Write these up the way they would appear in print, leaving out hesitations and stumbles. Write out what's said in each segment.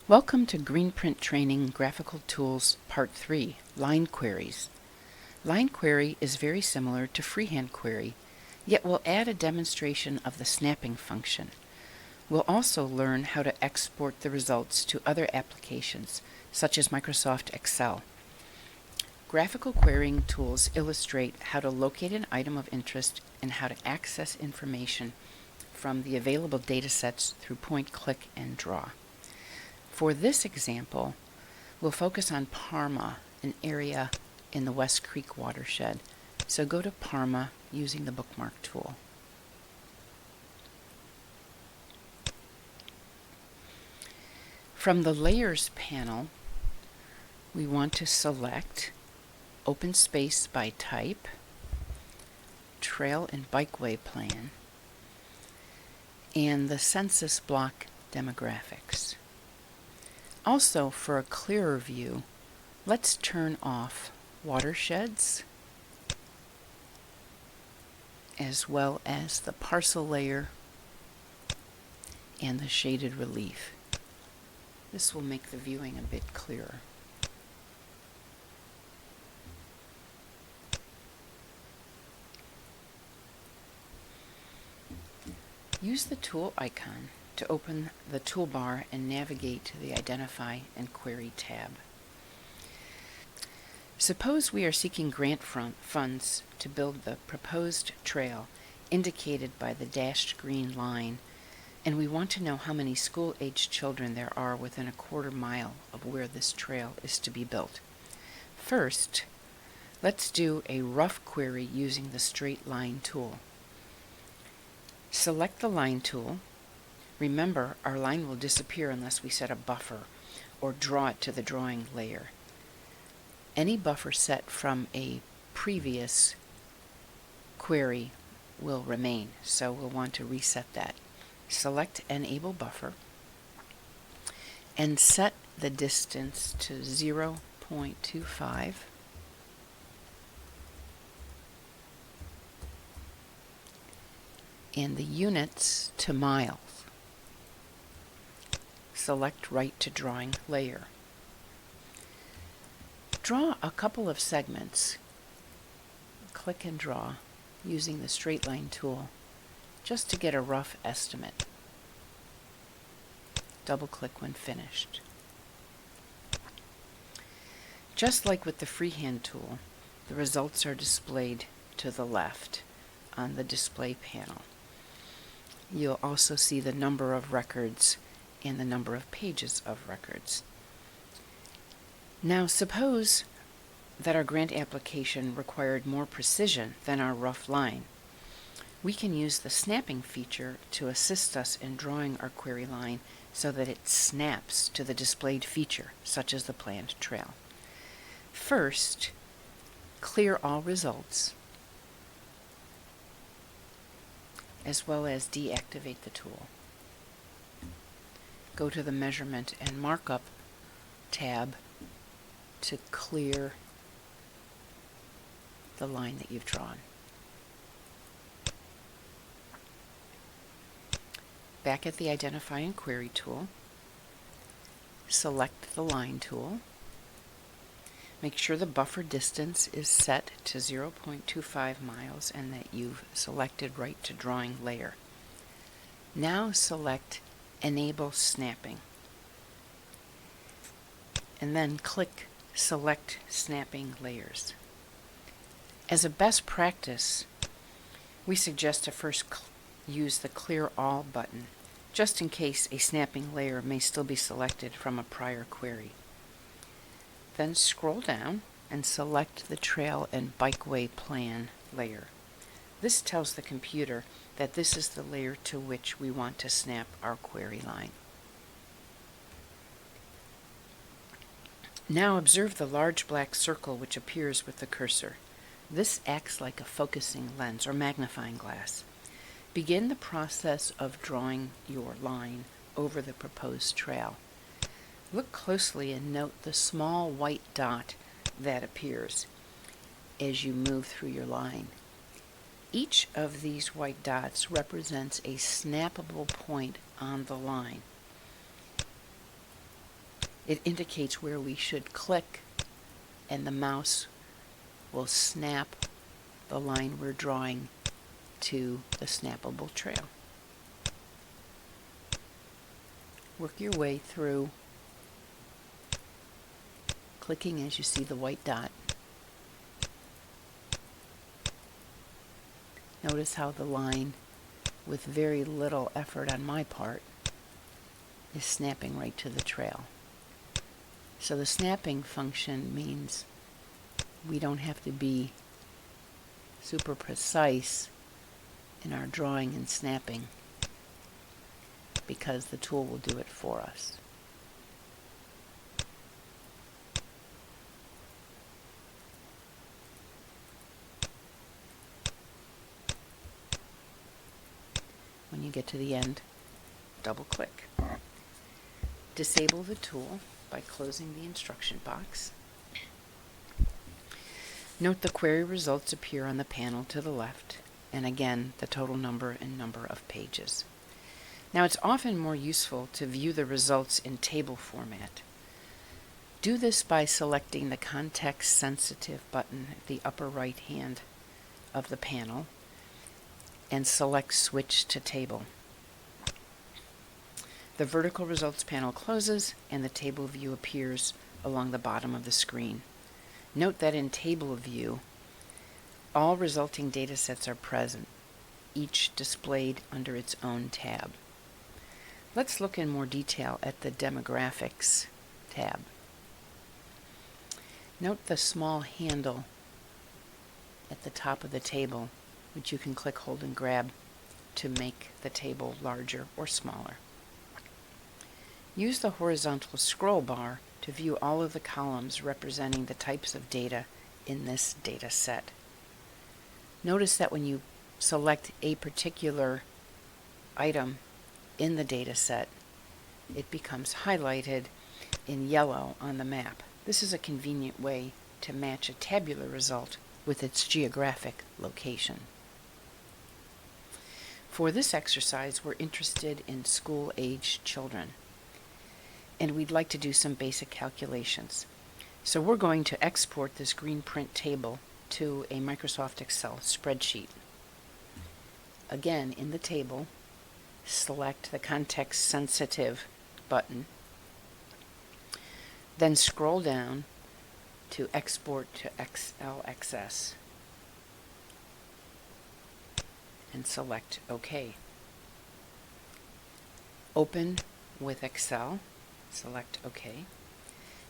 Welcome to Greenprint Training Graphical Tools Part 3, Line Queries. Line query is very similar to freehand query, yet we'll add a demonstration of the snapping function. We'll also learn how to export the results to other applications, such as Microsoft Excel. Graphical querying tools illustrate how to locate an item of interest and how to access information from the available datasets through point, click, and draw. For this example, we'll focus on Parma, an area in the West Creek watershed. So go to Parma using the Bookmark Tool. From the Layers panel, we want to select Open Space by Type, Trail and Bikeway Plan, and the Census Block Demographics. Also, for a clearer view, let's turn off watersheds, as well as the parcel layer and the shaded relief. This will make the viewing a bit clearer. Use the tool icon to open the toolbar and navigate to the Identify and Query tab. Suppose we are seeking grant funds to build the proposed trail indicated by the dashed green line, and we want to know how many school-aged children there are within a quarter mile of where this trail is to be built. First, let's do a rough query using the Straight Line tool. Select the Line tool. Remember, our line will disappear unless we set a buffer or draw it to the drawing layer. Any buffer set from a previous query will remain, so we'll want to reset that. Select Enable Buffer and set the distance to 0.25 and the units to miles. Select Right to Drawing Layer. Draw a couple of segments. Click and draw using the Straight Line tool just to get a rough estimate. Double-click when finished. Just like with the freehand tool, the results are displayed to the left on the display panel. You'll also see the number of records and the number of pages of records. Now suppose that our grant application required more precision than our rough line. We can use the snapping feature to assist us in drawing our query line so that it snaps to the displayed feature, such as the planned trail. First, clear all results, as well as deactivate the tool. Go to the Measurement and Markup tab to clear the line that you've drawn. Back at the Identify and Query tool, select the Line tool. Make sure the buffer distance is set to 0.25 miles and that you've selected Right to Drawing Layer. Now select Enable Snapping, and then click Select Snapping Layers. As a best practice, we suggest to first use the Clear All button, just in case a snapping layer may still be selected from a prior query. Then scroll down and select the Trail and Bikeway Plan layer. This tells the computer that this is the layer to which we want to snap our query line. Now observe the large black circle which appears with the cursor. This acts like a focusing lens or magnifying glass. Begin the process of drawing your line over the proposed trail. Look closely and note the small white dot that appears as you move through your line. Each of these white dots represents a snappable point on the line. It indicates where we should click, and the mouse will snap the line we're drawing to the snappable trail. Work your way through, clicking as you see the white dot. Notice how the line, with very little effort on my part, is snapping right to the trail. So the snapping function means we don't have to be super precise in our drawing and snapping, because the tool will do it for us. When you get to the end, double click. Disable the tool by closing the instruction box. Note the query results appear on the panel to the left, and again the total number and number of pages. Now it's often more useful to view the results in table format. Do this by selecting the context-sensitive button at the upper right hand of the panel and select Switch to Table. The vertical results panel closes and the table view appears along the bottom of the screen. Note that in table view, all resulting datasets are present, each displayed under its own tab. Let's look in more detail at the Demographics tab. Note the small handle at the top of the table, which you can click, hold, and grab to make the table larger or smaller. Use the horizontal scroll bar to view all of the columns representing the types of data in this data set. Notice that when you select a particular item in the data set, it becomes highlighted in yellow on the map. This is a convenient way to match a tabular result with its geographic location. For this exercise, we're interested in school-aged children, and we'd like to do some basic calculations. So we're going to export this Greenprint table to a Microsoft Excel spreadsheet. Again, in the table, select the context-sensitive button, then scroll down to Export to XLXS and select OK. Open with Excel, select OK,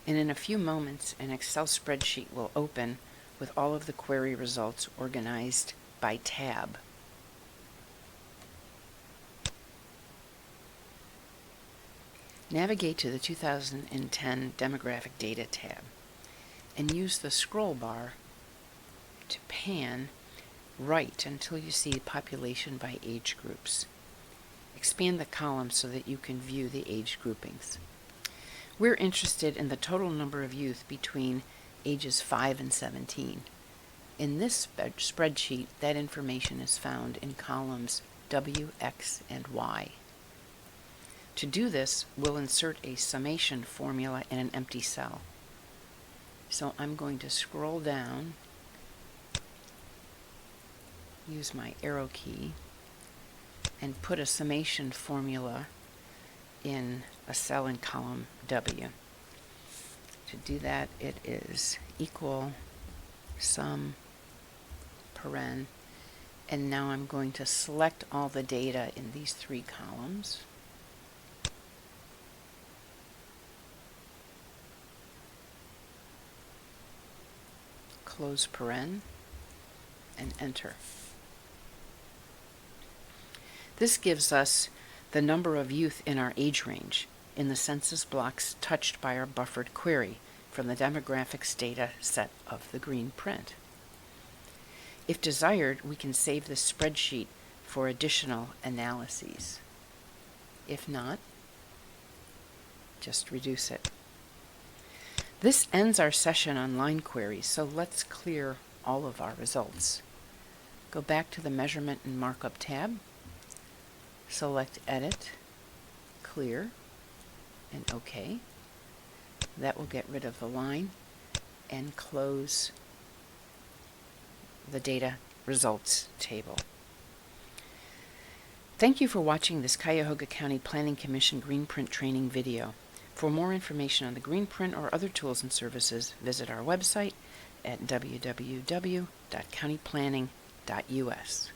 and in a few moments an Excel spreadsheet will open with all of the query results organized by tab. Navigate to the 2010 Demographic Data tab and use the scroll bar to pan right until you see population by age groups. Expand the column so that you can view the age groupings. We're interested in the total number of youth between ages 5 and 17. In this spreadsheet, that information is found in columns W, X, and Y. To do this, we'll insert a summation formula in an empty cell. So I'm going to scroll down, use my arrow key, and put a summation formula in a cell in column W. To do that, it is equal sum paren, and now I'm going to select all the data in these three columns. Close paren and enter. This gives us the number of youth in our age range in the census blocks touched by our buffered query from the demographics data set of the Greenprint. If desired, we can save this spreadsheet for additional analyses. If not, just reduce it. This ends our session on line queries, so let's clear all of our results. Go back to the Measurement and Markup tab, select Edit, Clear, and OK. That will get rid of the line and close the data results table. Thank you for watching this Cuyahoga County Planning Commission Greenprint training video. For more information on the Greenprint or other tools and services, visit our website at www.countyplanning.us.